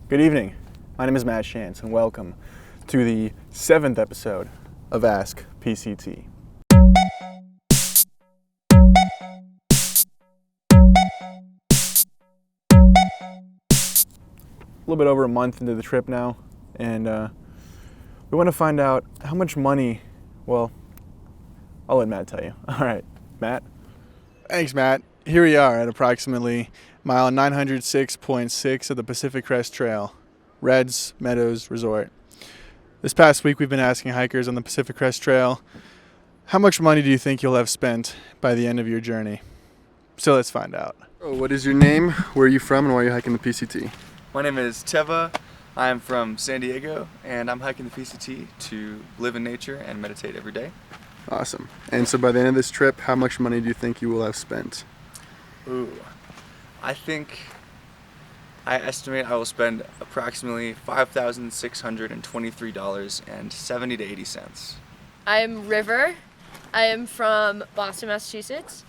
Good evening. My name is Matt Shantz, and welcome to the 7th episode of AskPCT. A little bit over a month into the trip now, and we want to find out how much money. Well, I'll let Matt tell you. All right, Matt. Thanks, Matt. Here we are at approximately mile 906.6 of the Pacific Crest Trail, Reds Meadows Resort. This past week, we've been asking hikers on the Pacific Crest Trail, how much money do you think you'll have spent by the end of your journey? So let's find out. What is your name? Where are you from, and why are you hiking the PCT? My name is Teva. I'm from San Diego, and I'm hiking the PCT to live in nature and meditate every day. Awesome. And so by the end of this trip, how much money do you think you will have spent? Ooh, I estimate I will spend approximately $5,623.70 to 80 cents. I'm River. I am from Boston, Massachusetts,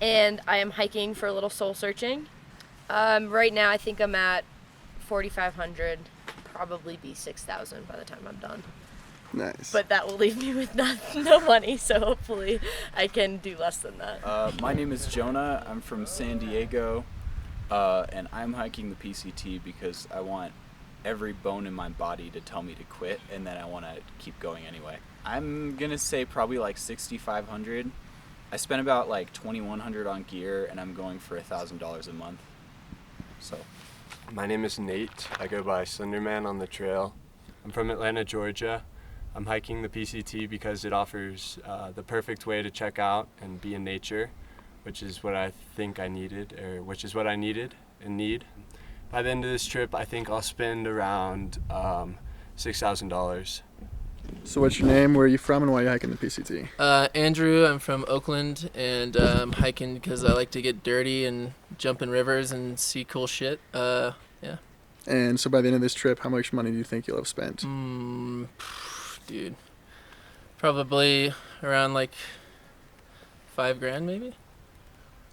and I am hiking for a little soul searching. Right now I think I'm at 4,500, probably be 6,000 by the time I'm done. Nice. But that will leave me with no money, so hopefully I can do less than that. My name is Jonah. I'm from San Diego, and I'm hiking the PCT because I want every bone in my body to tell me to quit, and then I want to keep going anyway. I'm gonna say probably like 6,500. I spent about like 2,100 on gear, and I'm going for $1,000 a month. So. My name is Nate. I go by Slenderman on the trail. I'm from Atlanta, Georgia. I'm hiking the PCT because it offers the perfect way to check out and be in nature, which is what I think I needed, or which is what I needed and need. By the end of this trip, I think I'll spend around $6,000. So what's your name, where are you from, and why are you hiking the PCT? Andrew, I'm from Oakland, and I'm hiking because I like to get dirty and jump in rivers and see cool shit. Yeah. And so by the end of this trip, how much money do you think you'll have spent? Dude, probably around like $5,000 maybe?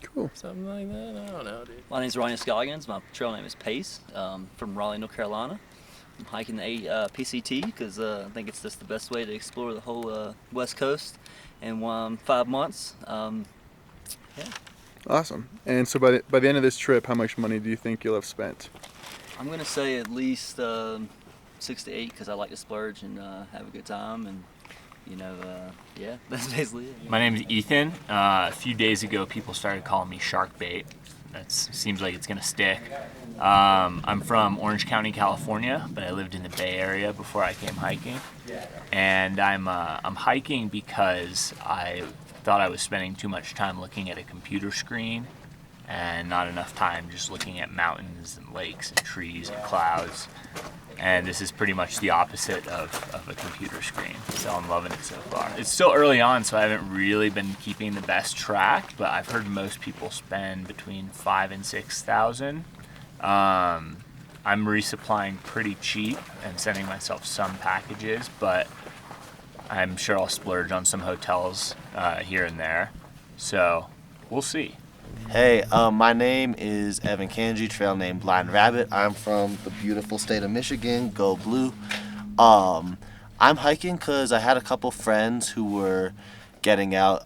Cool. Something like that? I don't know, dude. My name is Ryan Scoggins. My trail name is Pace, from Raleigh, North Carolina. I'm hiking the PCT because I think it's just the best way to explore the whole West Coast in 5 months. Yeah. Awesome. And so by the end of this trip, how much money do you think you'll have spent? I'm going to say at least 6 to 8 because I like to splurge and have a good time. And, yeah, that's basically it. My name is Ethan. A few days ago, people started calling me shark bait. That seems like it's going to stick. I'm from Orange County, California, but I lived in the Bay Area before I came hiking. And I'm hiking because I thought I was spending too much time looking at a computer screen and not enough time just looking at mountains and lakes and trees and clouds. And this is pretty much the opposite of a computer screen, so I'm loving it so far. It's still early on, so I haven't really been keeping the best track, but I've heard most people spend between 5,000 and 6,000. I'm resupplying pretty cheap and sending myself some packages, but I'm sure I'll splurge on some hotels here and there, so we'll see. Hey, my name is Evan Kanji, trail name Blind Rabbit. I'm from the beautiful state of Michigan, go blue. I'm hiking because I had a couple friends who were getting out,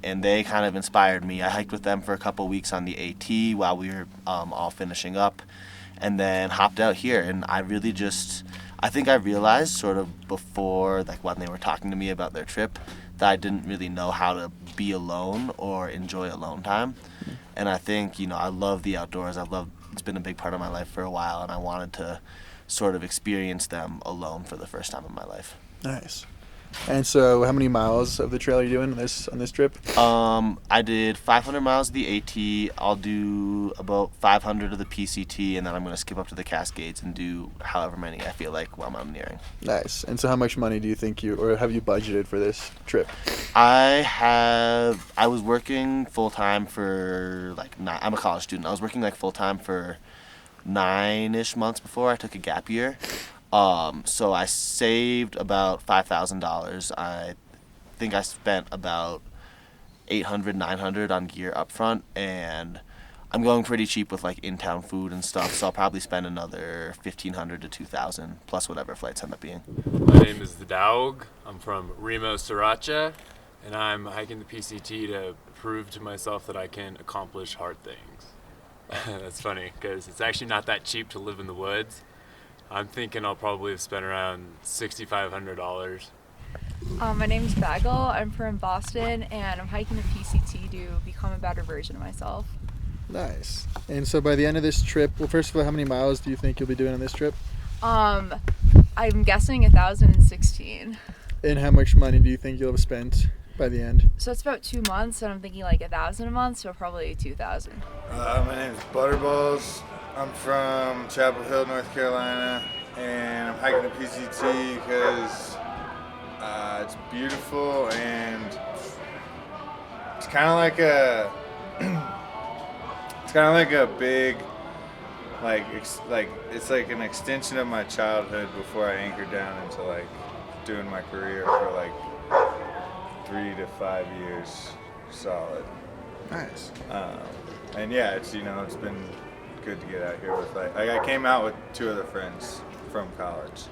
and they kind of inspired me. I hiked with them for a couple weeks on the AT while we were all finishing up, and then hopped out here, and I think I realized sort of before, like when they were talking to me about their trip, that I didn't really know how to be alone or enjoy alone time. And I think, I love the outdoors. It's been a big part of my life for a while, and I wanted to sort of experience them alone for the first time in my life. Nice. And so how many miles of the trail are you doing on this trip? I did 500 miles of the AT. I'll do about 500 of the PCT, and then I'm going to skip up to the Cascades and do however many I feel like while mountaineering. Nice. And so how much money do you think have you budgeted for this trip? I was working full-time for I'm a college student. I was working full-time for 9-ish months before I took a gap year. So I saved about $5,000. I think I spent about $800, $900 on gear up front, and I'm going pretty cheap with like in-town food and stuff, so I'll probably spend another $1,500 to $2,000 plus whatever flights end up being. My name is the Daug. I'm from Remo, Sriracha, and I'm hiking the PCT to prove to myself that I can accomplish hard things. That's funny because it's actually not that cheap to live in the woods. I'm thinking I'll probably have spent around $6,500. My name's Bagel. I'm from Boston, and I'm hiking the PCT to become a better version of myself. Nice. And so by the end of this trip, well, first of all, how many miles do you think you'll be doing on this trip? I'm guessing 1,016. And how much money do you think you'll have spent by the end? So it's about 2 months, and I'm thinking like 1,000 a month, so probably 2,000. My name is Butterballs. I'm from Chapel Hill, North Carolina, and I'm hiking the PCT because it's beautiful and it's kind of like a big, it's like an extension of my childhood before I anchored down into like doing my career for like 3 to 5 years solid. Nice. And yeah, it's it's been good to get out here with like I came out with 2 other friends from college,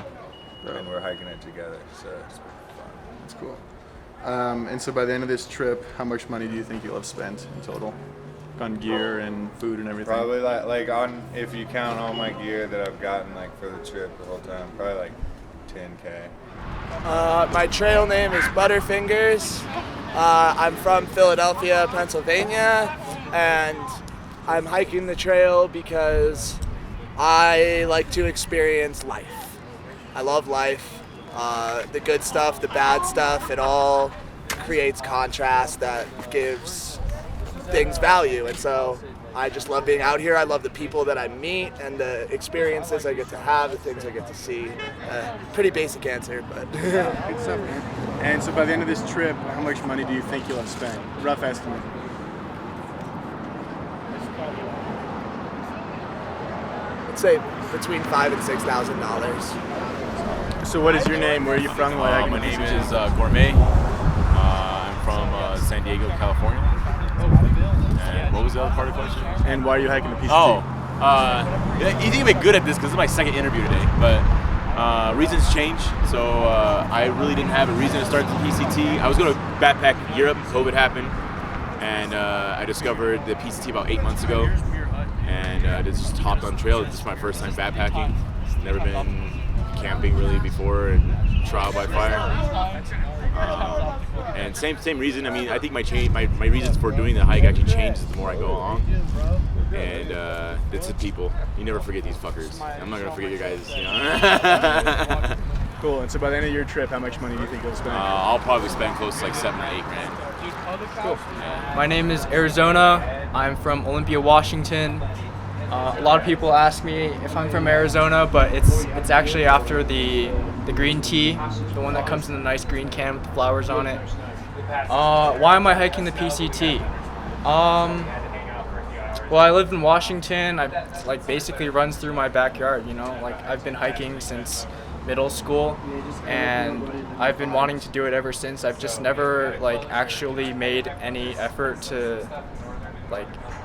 and we're hiking it together, so it's been fun. That's cool. And so by the end of this trip, how much money do you think you'll have spent in total on gear and food and everything? Probably like on, if you count all my gear that I've gotten like for the trip the whole time, probably like 10K. My trail name is Butterfingers. I'm from Philadelphia, Pennsylvania, and I'm hiking the trail because I like to experience life. I love life. The good stuff, the bad stuff, it all creates contrast that gives things value. And so I just love being out here. I love the people that I meet and the experiences I get to have, the things I get to see. Pretty basic answer, but. Good stuff, man. And so by the end of this trip, how much money do you think you'll have spent? Rough estimate. I'd say between $5,000 and $6,000. So what is your name? Where are you from? My name is Gourmet. I'm from San Diego, California. And what was the other part of the question? And why are you hiking the PCT? You think I'm good at this because this is my second interview today, but reasons change. So I really didn't have a reason to start the PCT. I was going to backpack Europe. COVID happened, and I discovered the PCT about 8 months ago, and I just hopped on trail. This is my first time backpacking. Never been camping really before, and trial by fire. And same reason. I mean, I think my reasons for doing the hike actually changes the more I go along. And it's the people. You never forget these fuckers. I'm not gonna forget you guys. Cool. And so by the end of your trip, how much money do you think you'll spend? I'll probably spend close to like $7 or $8 grand. Cool. My name is Arizona. I'm from Olympia, Washington. A lot of people ask me if I'm from Arizona, but it's actually after the green tea, the one that comes in the nice green can with the flowers on it. Why am I hiking the PCT? Well, I live in Washington. I basically runs through my backyard. I've been hiking since middle school, and I've been wanting to do it ever since. I've just never actually made any effort to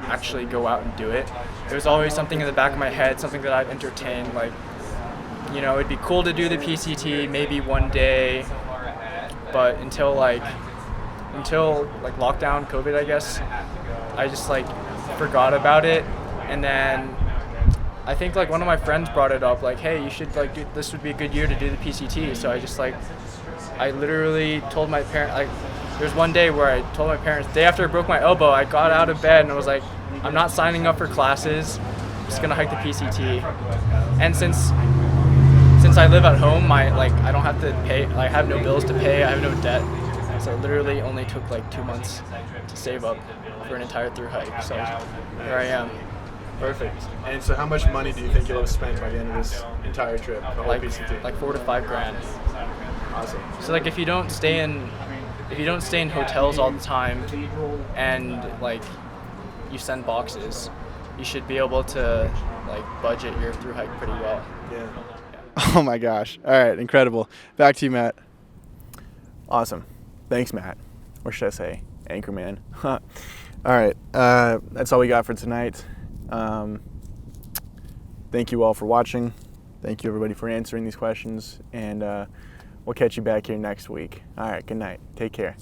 actually go out and do it. It was always something in the back of my head, something that I'd entertain, it'd be cool to do the PCT maybe one day, but until lockdown, COVID, I guess, I just forgot about it. And then I think one of my friends brought it up, hey, you should this would be a good year to do the PCT. So I just I literally told my parents, there's one day where I told my parents, the day after I broke my elbow, I got out of bed and I was like, I'm not signing up for classes, I'm just gonna hike the PCT. And since I live at home, I don't have to pay, I have no bills to pay, I have no debt. So it literally only took 2 months to save up for an entire through hike. So here I am. Perfect. And so how much money do you think you'll have spent by the end of this entire trip, the whole PCT? $4,000 to $5,000. Awesome. So if you don't stay in hotels all the time and you send boxes, you should be able to budget your through hike pretty well. Yeah. Oh my gosh. All right, incredible. Back to you, Matt. Awesome. Thanks, Matt. Or should I say, Anchorman. All right, that's all we got for tonight. Thank you all for watching. Thank you everybody for answering these questions, and we'll catch you back here next week. All right, good night. Take care.